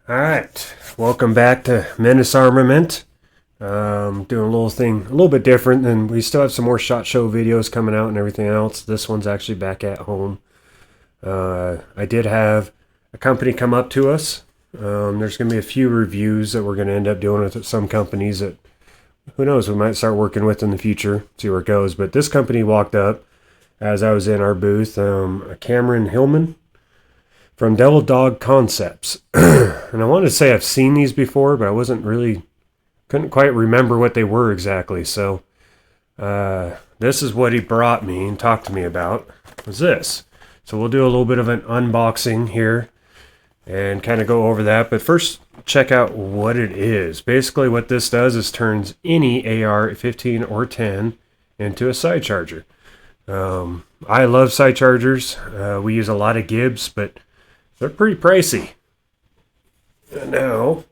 Alright, welcome back to Menace Armament. Doing a little thing a little bit different, and we still have some more SHOT Show videos coming out and everything else. This one's actually back at home. I did have a company come up to us. There's going to be a few reviews that we're going to end up doing with some companies that, who knows, we might start working with in the future, see where it goes. But this company walked up as I was in our booth, Cameron Hillman from Devil Dog Concepts. And I wanted to say I've seen these before, but couldn't quite remember what they were exactly. So this is what he brought me and talked to me about, was this. So we'll do a little bit of an unboxing here and kind of go over that. But first, check out what it is. Basically what this does is turns any AR-15 or 10 into a side charger. I love side chargers. We use a lot of Gibbs, but they're pretty pricey. Now,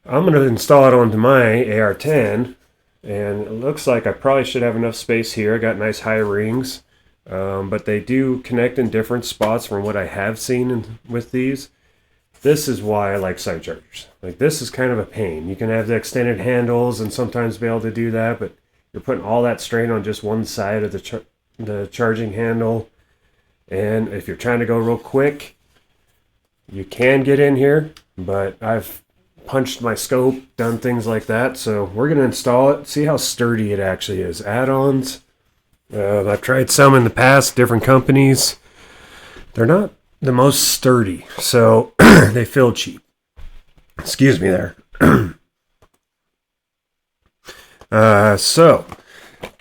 I'm going to install it onto my AR-10, and it looks like I probably should have enough space here. I got nice high rings, but they do connect in different spots from what I have seen with these. This is why I like side chargers. Like, this is kind of a pain. You can have the extended handles and sometimes be able to do that, but you're putting all that strain on just one side of the charging handle. And if you're trying to go real quick, you can get in here, but I've punched my scope, done things like that. So we're going to install it, see how sturdy it actually is. Add-ons, I've tried some in the past, different companies. They're not the most sturdy, so they feel cheap. Excuse me there. So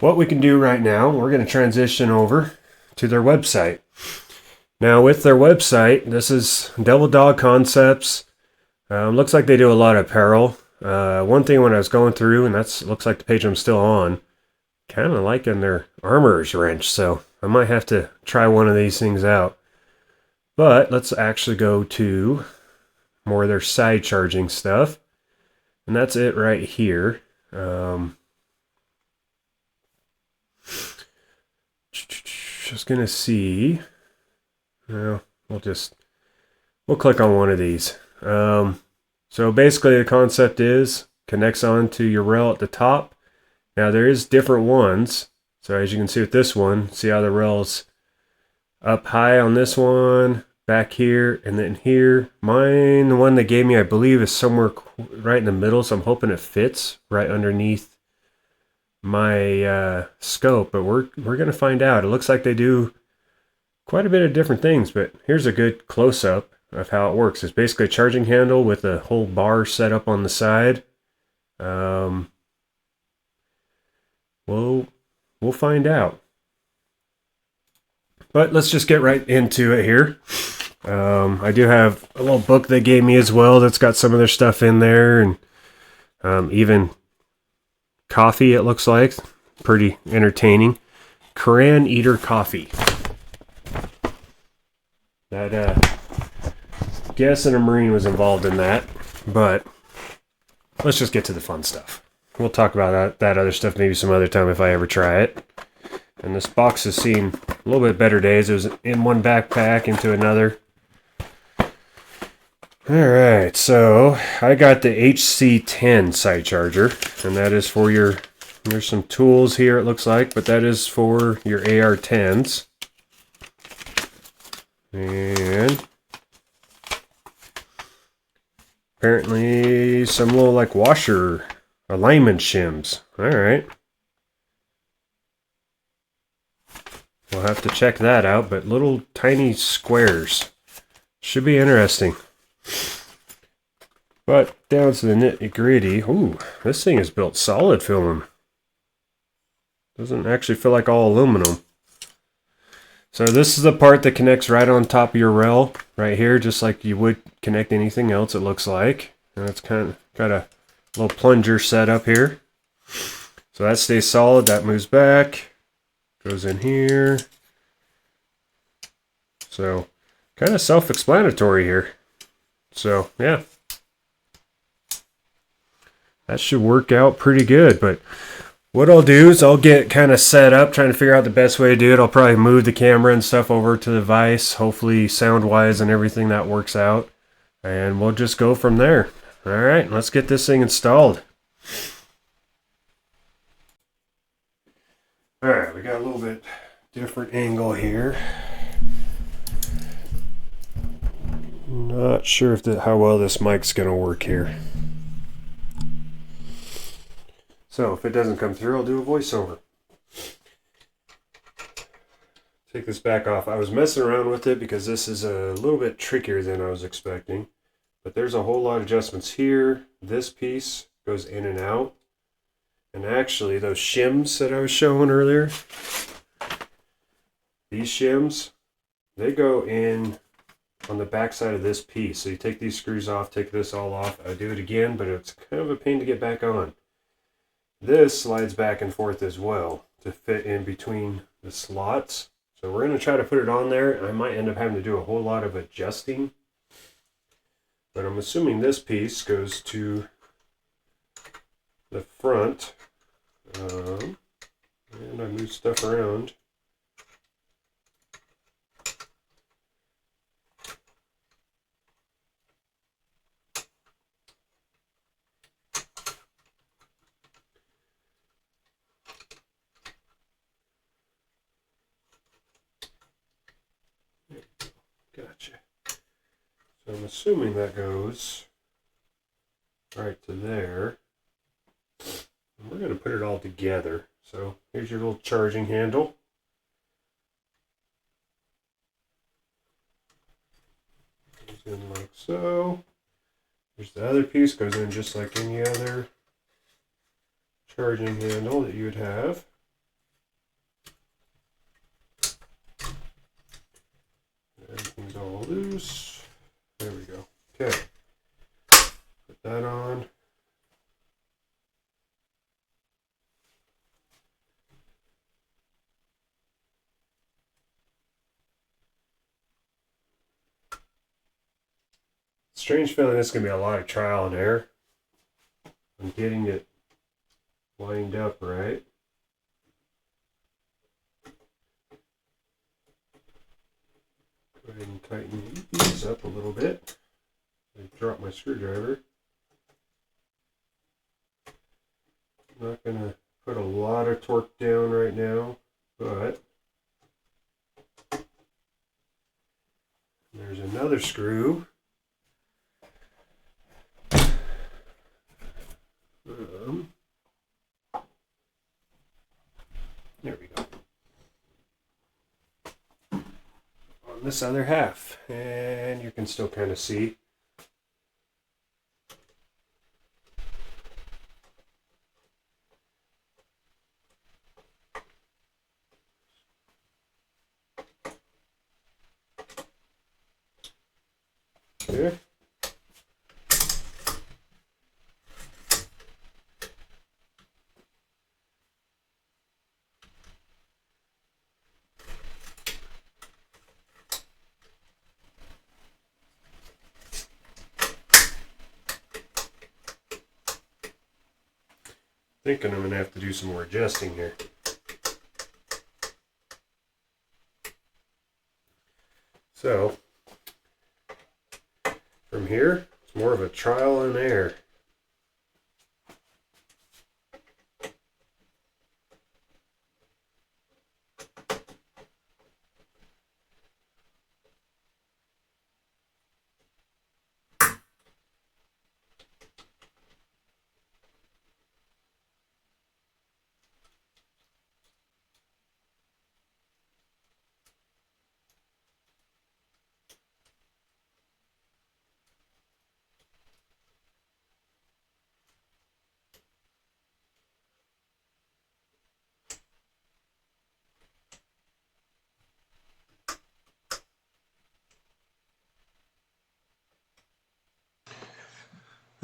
what we can do right now, we're going to transition over to their website. Now, with their website, this is Devil Dog Concepts. Looks like they do a lot of apparel. One thing when I was going through, and looks like the page I'm still on, kind of liking their armorer's wrench, so I might have to try one of these things out. But let's actually go to more of their side charging stuff, and that's it right here. Just gonna see. Well, we'll click on one of these. So basically the concept is connects onto your rail at the top. Now there is different ones. So as you can see with this one, see how the rail's up high on this one, back here, and then here. Mine, the one they gave me, I believe is somewhere right in the middle. So I'm hoping it fits right underneath my scope, but we're going to find out. It looks like they do quite a bit of different things, but here's a good close-up of how it works. It's basically a charging handle with a whole bar set up on the side. We'll find out. But let's just get right into it here. I do have a little book they gave me as well that's got some of their stuff in there, and even coffee, it looks like. Pretty entertaining. Korean Eater Coffee. That, guessing a Marine was involved in that, but let's just get to the fun stuff. We'll talk about that other stuff maybe some other time if I ever try it. And this box has seen a little bit better days. It was in one backpack into another. Alright, so I got the HC10 side charger, and that is for there's some tools here it looks like, but that is for your AR-10s. And apparently some little like washer alignment shims. Alright. We'll have to check that out, but little tiny squares. Should be interesting. But down to the nitty gritty. Ooh, this thing is built solid filament. Doesn't actually feel like all aluminum. So this is the part that connects right on top of your rail, right here, just like you would connect anything else, it looks like. And it's kind of got a little plunger set up here. So that stays solid, that moves back, goes in here. So kind of self-explanatory here. So yeah, that should work out pretty good. But what I'll do is I'll get kind of set up, trying to figure out the best way to do it. I'll probably move the camera and stuff over to the vise. Hopefully sound-wise and everything that works out. and we'll just go from there. All right, let's get this thing installed. All right, we got a little bit different angle here. Not sure if how well this mic's gonna work here. So if it doesn't come through, I'll do a voiceover. Take this back off. I was messing around with it because this is a little bit trickier than I was expecting. But there's a whole lot of adjustments here. This piece goes in and out. And actually, those shims that I was showing earlier, these shims, they go in on the back side of this piece. So you take these screws off, take this all off. I do it again, but it's kind of a pain to get back on. This slides back and forth as well to fit in between the slots. So we're going to try to put it on there. I might end up having to do a whole lot of adjusting. But I'm assuming this piece goes to the front. And I move stuff around. Gotcha. So I'm assuming that goes right to there. And we're going to put it all together. So here's your little charging handle. Goes in like so. Here's the other piece, goes in just like any other charging handle that you would have. Everything's all loose. There we go. Okay. Put that on. Strange feeling it's going to be a lot of trial and error. I'm getting it lined up right. Go ahead and tighten these up a little bit. I drop my screwdriver. I'm not going to put a lot of torque down right now, but there's another screw. There we go. On this other half, and you can still kind of see. There. Thinking I'm going to have to do some more adjusting here. So, from here, it's more of a trial and error.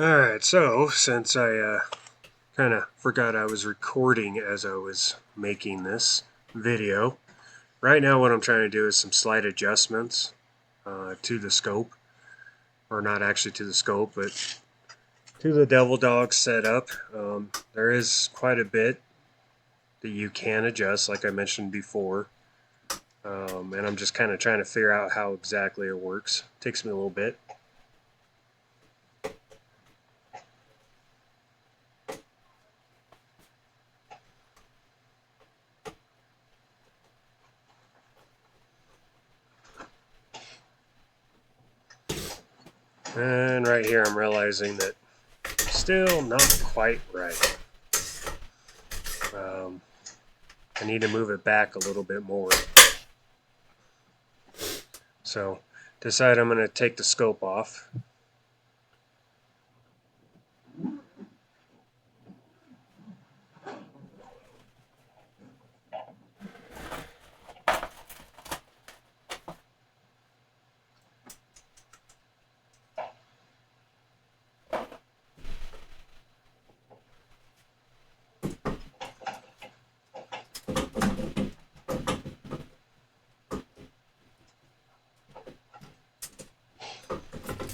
Alright, so since I kind of forgot I was recording as I was making this video, right now what I'm trying to do is some slight adjustments to the scope, or not actually to the scope, but to the Devil Dog setup. There is quite a bit that you can adjust, like I mentioned before, and I'm just kind of trying to figure out how exactly it works. Takes me a little bit. And right here I'm realizing that still not quite right. I need to move it back a little bit more. So decide I'm going to take the scope off.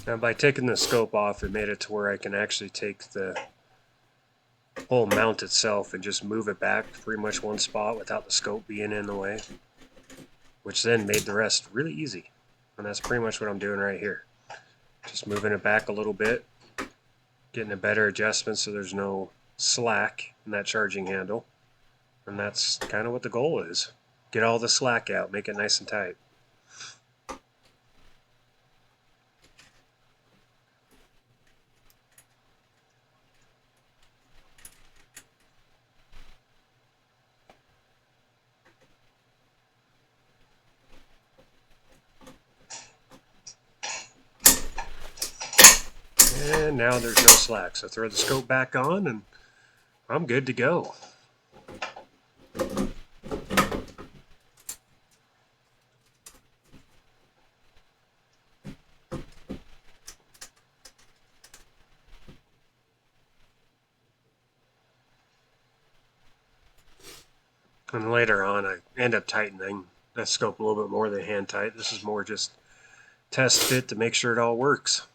Now by taking the scope off, it made it to where I can actually take the whole mount itself and just move it back pretty much one spot without the scope being in the way, which then made the rest really easy. And that's pretty much what I'm doing right here. Just moving it back a little bit, getting a better adjustment so there's no slack in that charging handle. And that's kind of what the goal is. Get all the slack out, make it nice and tight. And now there's no slack, so throw the scope back on and I'm good to go. And later on I end up tightening that scope a little bit more than hand tight. This is more just test fit to make sure it all works.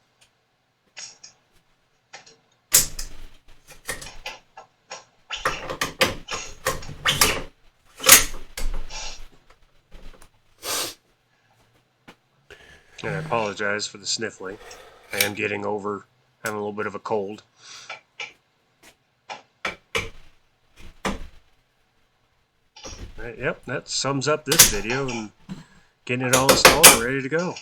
And I apologize for the sniffling. I am getting over having a little bit of a cold. Right, yep, that sums up this video and getting it all installed and ready to go.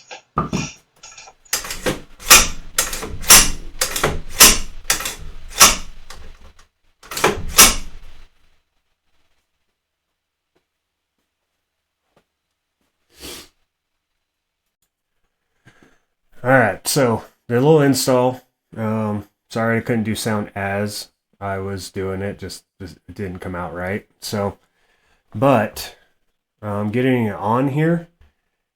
Alright, so the little install. Sorry I couldn't do sound as I was doing it, just it didn't come out right. So, but getting it on here,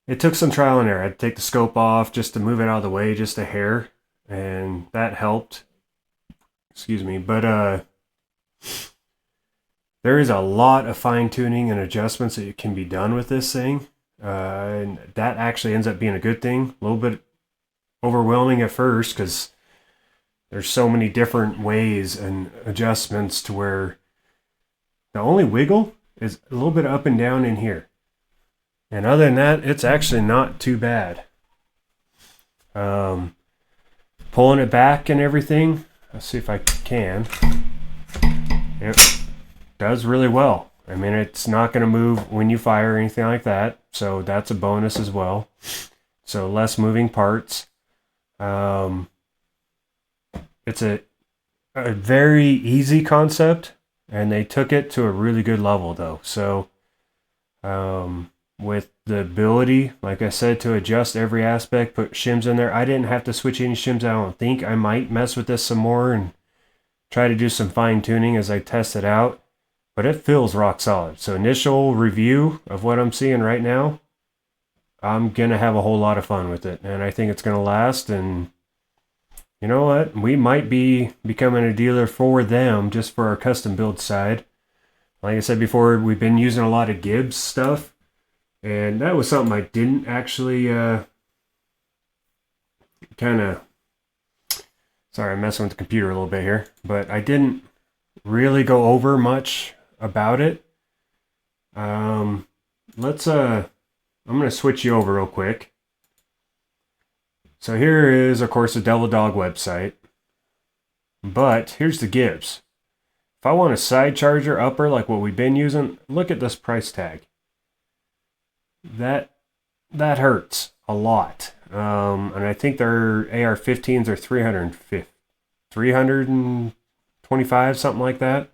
it took some trial and error. I had to take the scope off just to move it out of the way, just a hair, and that helped. Excuse me, but there is a lot of fine tuning and adjustments that can be done with this thing, and that actually ends up being a good thing. A little bit overwhelming at first because there's so many different ways and adjustments to where the only wiggle is a little bit up and down in here. And other than that, it's actually not too bad. Pulling it back and everything, let's see if I can. It does really well. I mean, it's not going to move when you fire or anything like that, so that's a bonus as well. So less moving parts. It's a very easy concept, and they took it to a really good level though. So with the ability, like I said, to adjust every aspect, put shims in there. I didn't have to switch any shims. I don't think. I might mess with this some more and try to do some fine tuning as I test it out, but it feels rock solid. So initial review of what I'm seeing right now, I'm going to have a whole lot of fun with it, and I think it's going to last. And you know what? We might be becoming a dealer for them just for our custom build side. Like I said before, we've been using a lot of Gibbs stuff, and that was something I didn't actually sorry, I'm messing with the computer a little bit here, but I didn't really go over much about it. I'm going to switch you over real quick. So here is, of course, the Devil Dog website. But here's the Gibbs. If I want a side charger upper like what we've been using, look at this price tag. That hurts a lot. And I think their AR-15s are 325, something like that.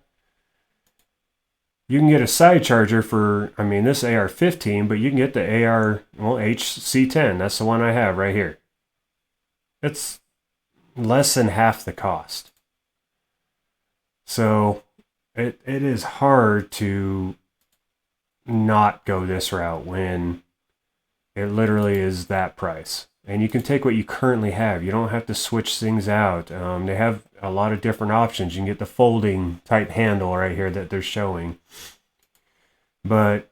You can get a side charger for, I mean, this AR-15, but you can get the HC-10. That's the one I have right here. It's less than half the cost. So it is hard to not go this route when it literally is that price. And you can take what you currently have. You don't have to switch things out. They have a lot of different options. You can get the folding type handle right here that they're showing. But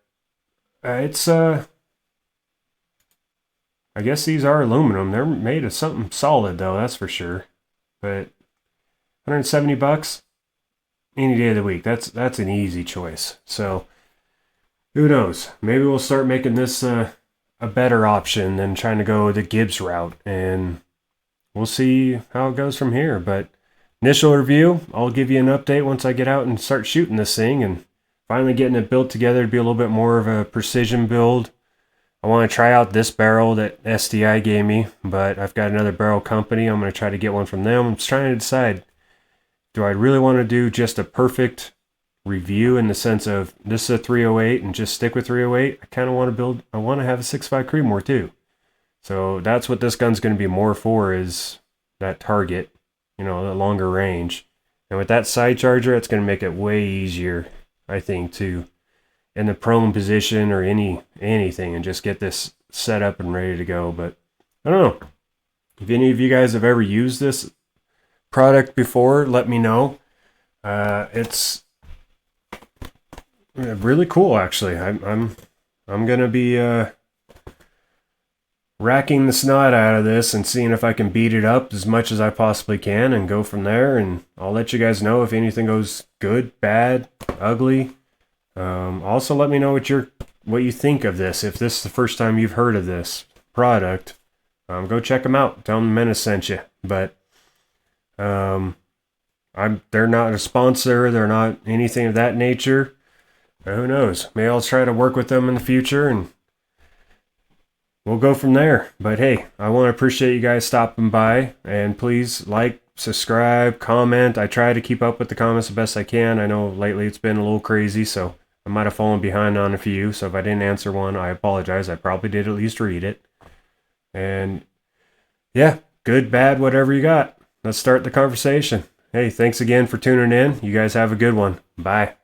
it's, I guess these are aluminum. They're made of something solid though, that's for sure. But $170 any day of the week. That's an easy choice. So who knows? Maybe we'll start making this a better option than trying to go the Gibbs route, and we'll see how it goes from here. But initial review, I'll give you an update once I get out and start shooting this thing and finally getting it built together to be a little bit more of a precision build. I want to try out this barrel that SDI gave me, but I've got another barrel company. I'm going to try to get one from them. I'm just trying to decide, do I really want to do just a perfect review in the sense of this is a 308 and just stick with 308? I kind of want to build, I want to have a 6.5 Creedmoor too. So that's what this gun's going to be more for, is that target, you know, the longer range. And with that side charger, it's going to make it way easier, I think, to in the prone position or anything, and just get this set up and ready to go. But I don't know if any of you guys have ever used this product before. Let me know. It's really cool, actually. I'm gonna be racking the snot out of this and seeing if I can beat it up as much as I possibly can and go from there. And I'll let you guys know if anything goes good, bad, ugly. Also, let me know what you think of this. If this is the first time you've heard of this product, go check them out. Tell them Menace sent you. But they're not a sponsor. They're not anything of that nature. Who knows? Maybe I'll try to work with them in the future, and we'll go from there. But hey, I want to appreciate you guys stopping by, and please like, subscribe, comment. I try to keep up with the comments the best I can. I know lately it's been a little crazy, so I might have fallen behind on a few. So if I didn't answer one, I apologize. I probably did at least read it. And yeah, good, bad, whatever you got. Let's start the conversation. Hey, thanks again for tuning in. You guys have a good one. Bye.